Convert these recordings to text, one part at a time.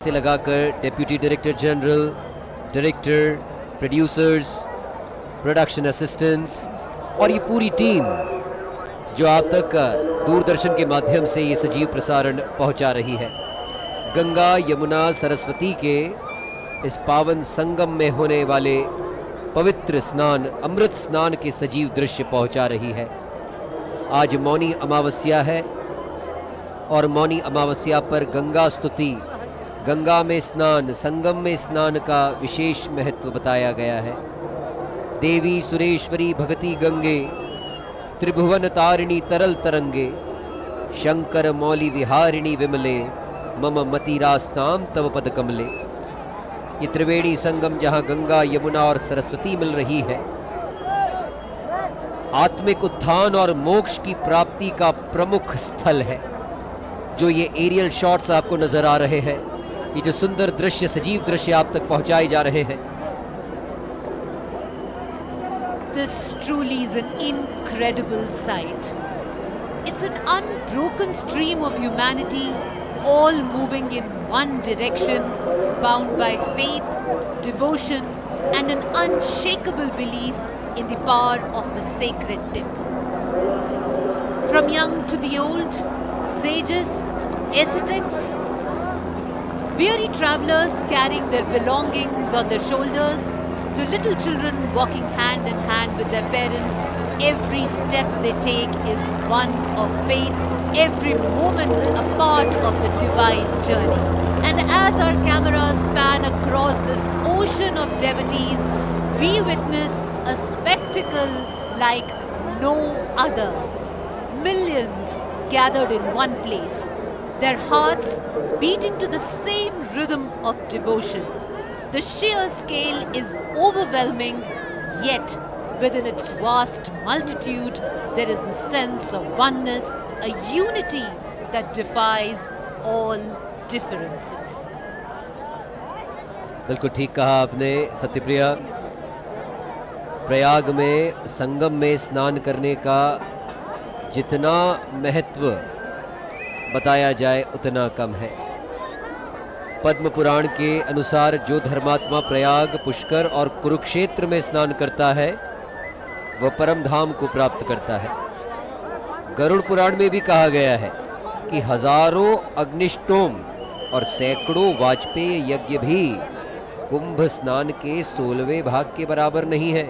से लगाकर deputy director general, director, producers, production assistants और ये पूरी टीम जो आप तक दूरदर्शन के माध्यम से ये सजीव प्रसारण पहुंचा रही है। गंगा यमुना सरस्वती के इस पावन संगम में होने वाले पवित्र स्नान, अमृत स्नान के सजीव दृश्य पहुंचा रही है। आज मौनी अमावस्या है और मौनी अमावस्या पर गंगा स्तुति, गंगा में स्नान, संगम में स्नान का विशेष महत्व बताया गया है। देवी सुरेश्वरी भगति गंगे, त्रिभुवन तारिणी तरल तरंगे, शंकर मौली विहारिणी विमले, मम मतिरास्ताम तव पद कमले। ये त्रिवेणी संगम जहां गंगा यमुना और सरस्वती मिल रही है, आत्मिक उत्थान और मोक्ष की प्राप्ति का प्रमुख स्थल है। जो ये एरियल शॉट्स आपको नजर आ रहे हैं, ये जो सुंदर दृश्य, सजीव दृश्य आप तक पहुंचाए जा रहे हैं, This truly is an incredible sight. It's an unbroken stream of humanity, all moving in one direction, bound by faith, devotion, and an unshakable belief in the power of the sacred dip. From young to the old, sages, ascetics, weary travelers carrying their belongings on their shoulders, to little children walking hand in hand with their parents, every step they take is one of faith, every moment a part of the divine journey. And as our cameras span across this ocean of devotees, we witness a spectacle like no other. Millions gathered in one place, their hearts beating to the same rhythm of devotion. The sheer scale is overwhelming, yet within its vast multitude, there is a sense of oneness, a unity that defies all differences. बिल्कुल ठीक कहा आपने सत्यप्रिया। प्रयाग में संगम में स्नान करने का जितना महत्व बताया जाए उतना कम है। पद्म पुराण के अनुसार जो धर्मात्मा प्रयाग, पुष्कर और कुरुक्षेत्र में स्नान करता है वह परम धाम को प्राप्त करता है। गरुड़ पुराण में भी कहा गया है कि हजारों अग्निष्टोम और सैकड़ों वाजपेय यज्ञ भी कुंभ स्नान के 16वें भाग के बराबर नहीं है।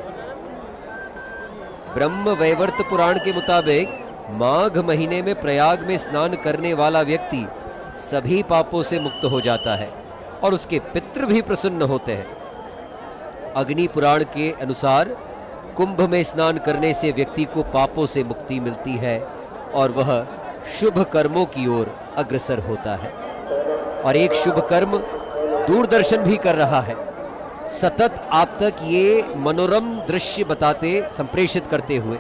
ब्रह्म वैवर्त पुराण के मुताबिक माघ महीने में प्रयाग में स्नान करने वाला व्यक्ति सभी पापों से मुक्त हो जाता है और उसके पितृ भी प्रसन्न होते हैं। अग्नि पुराण के अनुसार कुंभ में स्नान करने से व्यक्ति को पापों से मुक्ति मिलती है और वह शुभ कर्मों की ओर अग्रसर होता है। और एक शुभ कर्म दूरदर्शन भी कर रहा है, सतत आप तक ये मनोरम दृश्य बताते, संप्रेषित करते हुए।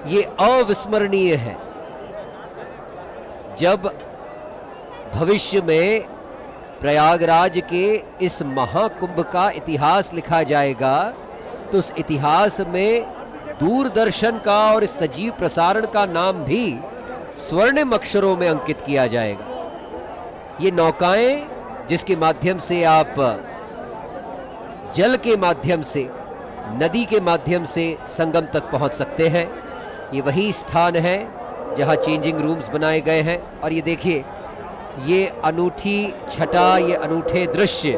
ये अविस्मरणीय है। जब भविष्य में प्रयागराज के इस महाकुंभ का इतिहास लिखा जाएगा तो उस इतिहास में दूरदर्शन का और इस सजीव प्रसारण का नाम भी स्वर्णिम अक्षरों में अंकित किया जाएगा। ये नौकाएं जिसके माध्यम से आप जल के माध्यम से, नदी के माध्यम से संगम तक पहुंच सकते हैं, ये वही स्थान है जहां चेंजिंग रूम्स बनाए गए हैं। और ये देखिए, ये अनूठी छटा, ये अनूठे दृश्य,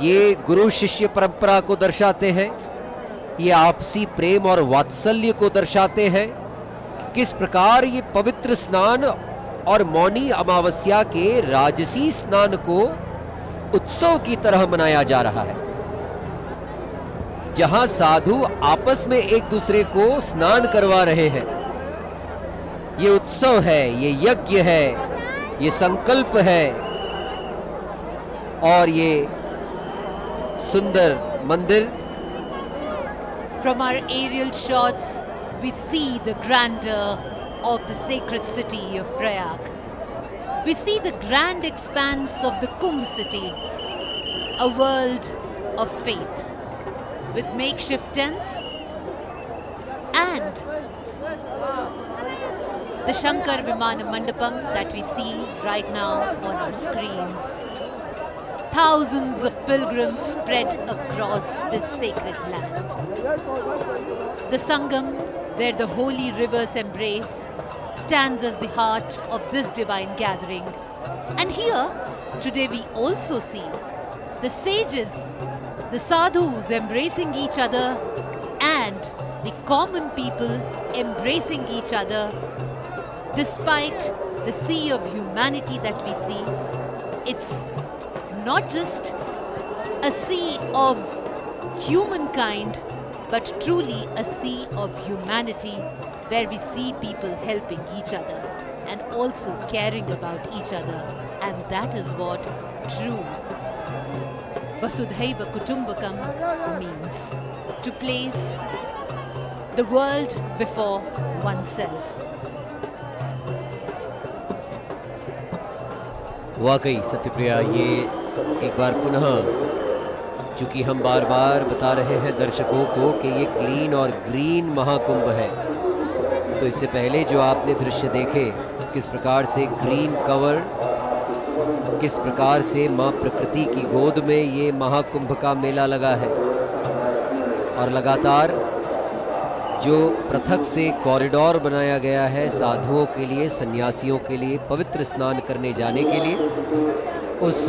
ये गुरु शिष्य परंपरा को दर्शाते हैं, ये आपसी प्रेम और वात्सल्य को दर्शाते हैं। किस प्रकार ये पवित्र स्नान और मौनी अमावस्या के राजसी स्नान को उत्सव की तरह मनाया जा रहा है, जहां साधु आपस में एक दूसरे को स्नान करवा रहे हैं। ये उत्सव है, ये यज्ञ है, ये संकल्प है और ये सुंदर मंदिर। From our aerial shots, we see the grandeur of the sacred city of Prayag. We see the grand expanse of the Kumbh city, a world of faith, with makeshift tents and the Shankar Vimana Mandapam that we see right now on our screens. Thousands of pilgrims spread across this sacred land. The Sangam, where the holy rivers embrace, stands as the heart of this divine gathering. And here, today we also see the sages, the sadhus embracing each other, and the common people embracing each other. Despite the sea of humanity that we see, it's not just a sea of humankind, but truly a sea of humanity, where we see people helping each other and also caring about each other. And that is what true Vasudhaiva Kutumbakam means, to place the world before oneself. वाकई सत्यप्रिया, ये एक बार पुनः, चूँकि हम बार बार बता रहे हैं दर्शकों को कि ये क्लीन और ग्रीन महाकुंभ है, तो इससे पहले जो आपने दृश्य देखे, किस प्रकार से ग्रीन कवर, किस प्रकार से माँ प्रकृति की गोद में ये महाकुंभ का मेला लगा है, और लगातार जो पृथक से कॉरिडोर बनाया गया है साधुओं के लिए, सन्यासियों के लिए पवित्र स्नान करने जाने के लिए, उस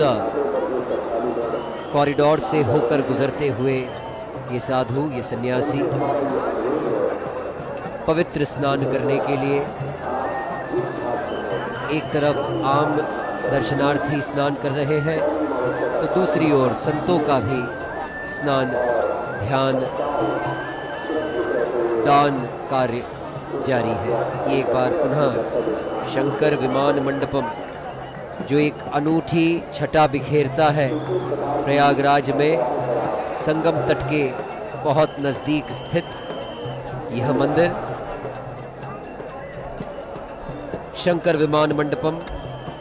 कॉरिडोर से होकर गुजरते हुए ये साधु, ये सन्यासी पवित्र स्नान करने के लिए एक तरफ आम दर्शनार्थी स्नान कर रहे हैं, तो दूसरी ओर संतों का भी स्नान, ध्यान, दान कार्य जारी है। ये एक बार पुनः शंकर विमान मंडपम, जो एक अनूठी छटा बिखेरता है प्रयागराज में, संगम तट के बहुत नज़दीक स्थित यह मंदिर शंकर विमान मंडपम,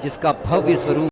जिसका भव्य स्वरूप